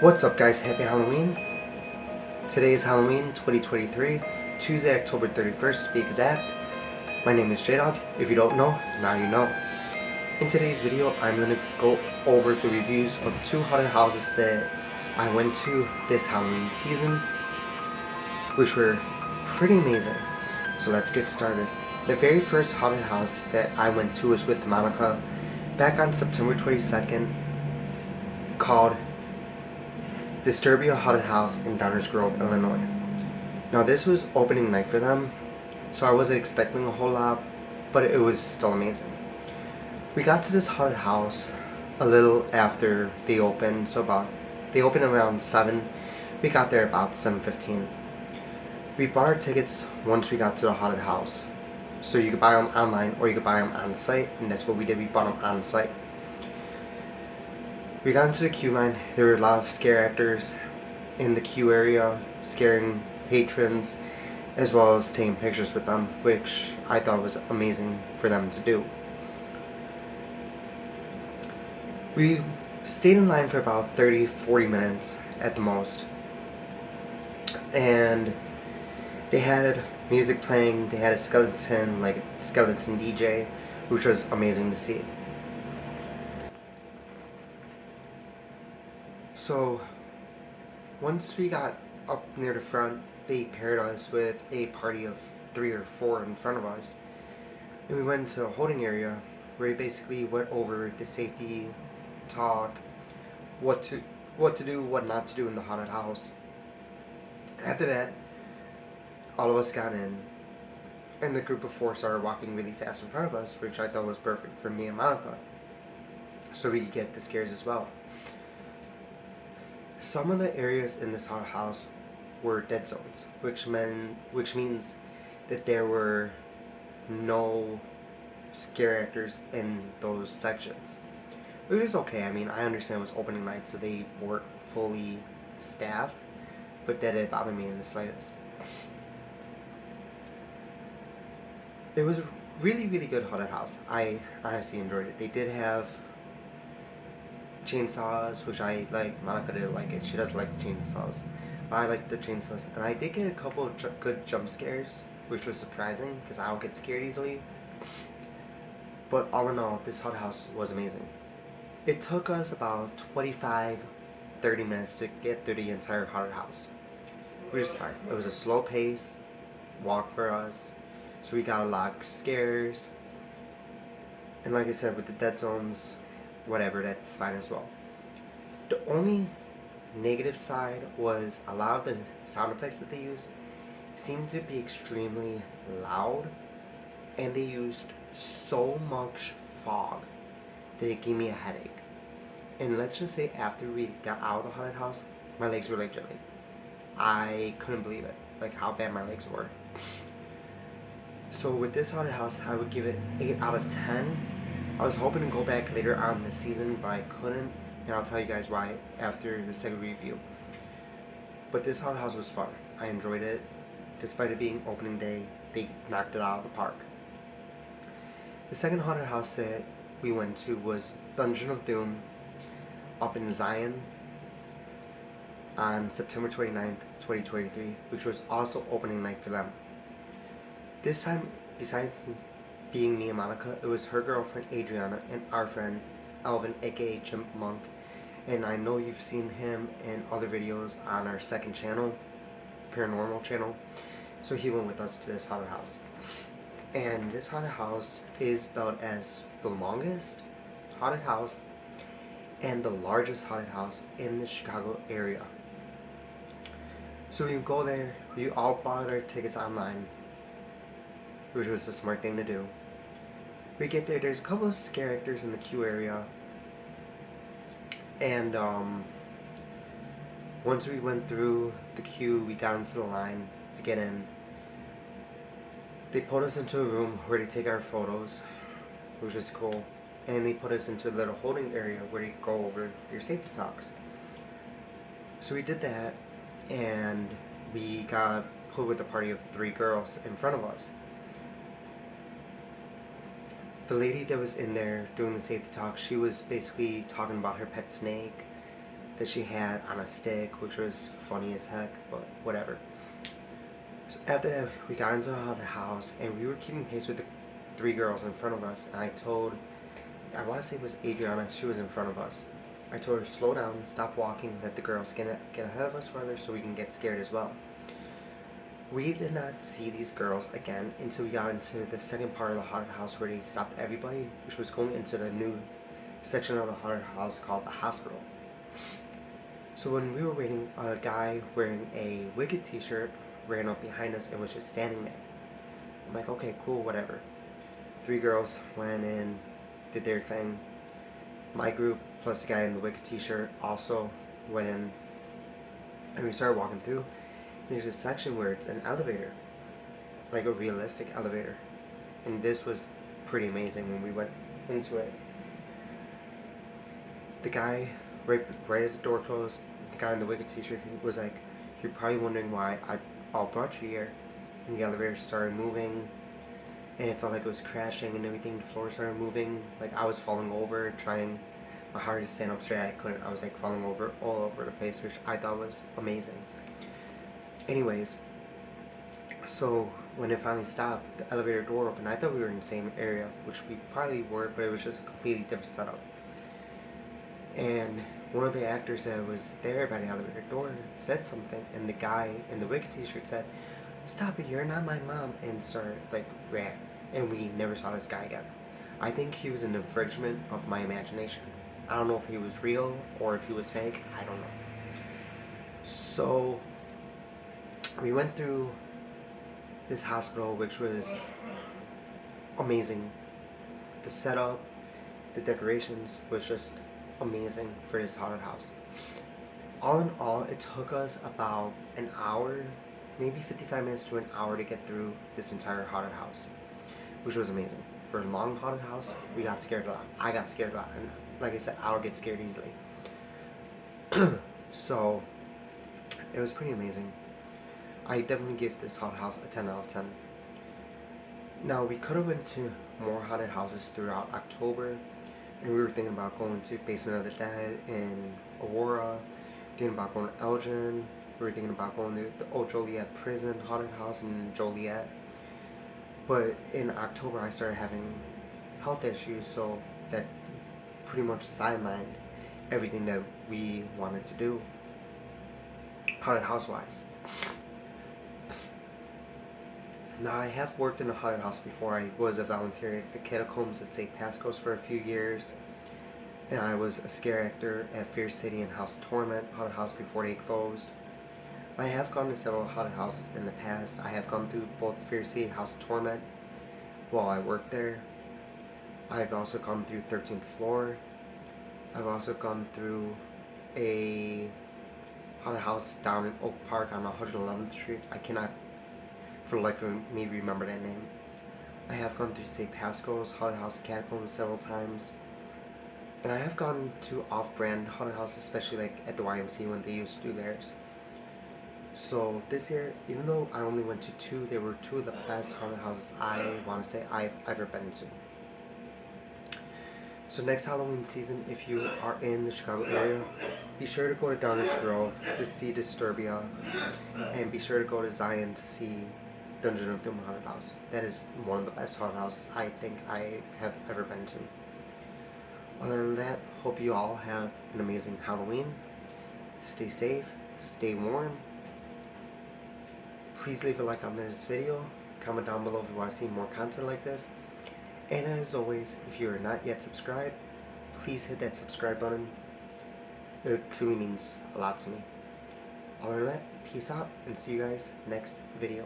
What's up guys, happy Halloween. Today is Halloween 2023, Tuesday, October 31st to be exact. My name is J-Dog. If you don't know, now you know. In today's video, I'm going to go over the reviews of the two haunted houses that I went to this Halloween season, which were pretty amazing. So let's get started. The very first haunted house that I went to was with Monica back on September 22nd, called Disturbia Haunted House in Downers Grove, Illinois. Now this was opening night for them, so I wasn't expecting a whole lot, but it was still amazing. We got to this haunted house a little after they opened, they opened around 7. We got there about 7:15. We bought our tickets once we got to the haunted house. So you could buy them online or you could buy them on site, and that's what we did. We bought them on site. We got into the queue line. There were a lot of scare actors in the queue area scaring patrons, as well as taking pictures with them, which I thought was amazing for them to do. We stayed in line for about 30-40 minutes at the most, and they had music playing. They had a skeleton DJ, which was amazing to see. So once we got up near the front, they paired us with a party of 3 or 4 in front of us, and we went into a holding area where they basically went over the safety talk, what to do, what not to do in the haunted house. After that, all of us got in, and the group of 4 started walking really fast in front of us, which I thought was perfect for me and Monica, so we could get the scares as well. Some of the areas in this haunted house were dead zones, which means that there were no scare actors in those sections, which is okay. I mean, I understand it was opening night, so they weren't fully staffed, but that didn't bother me in the slightest. It was a really, really good haunted house. I honestly enjoyed it. They did have chainsaws, which I like. Monica didn't like it. She doesn't like the chainsaws, but I liked the chainsaws. And I did get a couple of good jump scares, which was surprising because I don't get scared easily. But all in all, this haunted house was amazing. It took us about 25-30 minutes to get through the entire haunted house, which is fine. It was a slow pace walk for us, so we got a lot of scares. And like I said, with the dead zones, whatever, that's fine as well. The only negative side was a lot of the sound effects that they used seemed to be extremely loud, and they used so much fog that it gave me a headache. And let's just say after we got out of the haunted house, my legs were like jelly. I couldn't believe it, like how bad my legs were. So with this haunted house, I would give it 8 out of 10. I was hoping to go back later on in the season, but I couldn't, and I'll tell you guys why after the second review. But this haunted house was fun. I enjoyed it. Despite it being opening day, they knocked it out of the park. The second haunted house that we went to was Dungeon of Doom up in Zion on September 29th, 2023, which was also opening night for them. This time, besides being me and Monica, it was her girlfriend Adriana and our friend Alvin, aka Chipmunk, and I know you've seen him in other videos on our second channel, paranormal channel, so he went with us to this haunted house. And this haunted house is billed as the longest haunted house and the largest haunted house in the Chicago area. So we go there, we all bought our tickets online, which was the smart thing to do. We get there, there's a couple of scare actors in the queue area, and once we went through the queue, we got into the line to get in. They put us into a room where they take our photos, which was cool, and they put us into a little holding area where they go over their safety talks. So we did that, and we got put with a party of 3 girls in front of us. The lady that was in there doing the safety talk, she was basically talking about her pet snake, that she had on a stick, which was funny as heck, but whatever. So after that, we got into the haunted house, and we were keeping pace with the 3 girls in front of us. And I want to say it was Adriana, she was in front of us. I told her, slow down, stop walking, let the girls get ahead of us further so we can get scared as well. We did not see these girls again until we got into the second part of the haunted house where they stopped everybody, which was going into the new section of the haunted house called the hospital. So when we were waiting, a guy wearing a Wicked t-shirt ran up behind us and was just standing there. I'm like, okay, cool, whatever. 3 girls went in, did their thing. My group plus the guy in the Wicked t-shirt also went in, and we started walking through. There's a section where it's an elevator, like a realistic elevator, and this was pretty amazing when we went into it. The guy, right as the door closed, the guy in the Wicked t-shirt, he was like, you're probably wondering why I brought you here. And the elevator started moving, and it felt like it was crashing and everything. The floor started moving, like I was falling over, trying my hardest to stand up straight. I couldn't. I was like falling over all over the place, which I thought was amazing. Anyways, so when it finally stopped, the elevator door opened. I thought we were in the same area, which we probably were, but it was just a completely different setup. And one of the actors that was there by the elevator door said something, and the guy in the Wicked t-shirt said, "Stop it, you're not my mom," and started like ran. And we never saw this guy again. I think he was an infringement of my imagination. I don't know if he was real or if he was fake. I don't know. So we went through this hospital, which was amazing. The setup, the decorations was just amazing for this haunted house. All in all, it took us about an hour, maybe 55 minutes to an hour to get through this entire haunted house, which was amazing. For a long haunted house, we got scared a lot. I got scared a lot, and like I said, I'll get scared easily. So it was pretty amazing. I definitely give this haunted house a 10 out of 10. Now, we could have went to more haunted houses throughout October, and we were thinking about going to Basement of the Dead in Aurora, thinking about going to Elgin. We were thinking about going to the Old Joliet Prison haunted house in Joliet. But in October, I started having health issues, so that pretty much sidelined everything that we wanted to do haunted house wise. Now, I have worked in a haunted house before. I was a volunteer at the Catacombs at St. Pasco's for a few years, and I was a scare actor at Fierce City and House of Torment haunted house before they closed. I have gone to several haunted houses in the past. I have gone through both Fierce City and House of Torment while I worked there. I've also gone through 13th Floor. I've also gone through a haunted house down in Oak Park on 111th Street. I cannot for the life of me remember that name. I have gone through St. Pasco's haunted house at Catacombs several times. And I have gone to off-brand haunted houses, especially like at the YMC when they used to do theirs. So this year, even though I only went to 2, they were 2 of the best haunted houses I want to say I've ever been to. So next Halloween season, if you are in the Chicago area, be sure to go to Downers Grove to see Disturbia, and be sure to go to Zion to see Dungeon of Doom haunted house. That is one of the best haunted houses I think I have ever been to. Other than that, hope you all have an amazing Halloween. Stay safe, stay warm. Please leave a like on this video. Comment down below if you want to see more content like this. And as always, if you are not yet subscribed, please hit that subscribe button. It truly means a lot to me. Other than that, peace out and see you guys next video.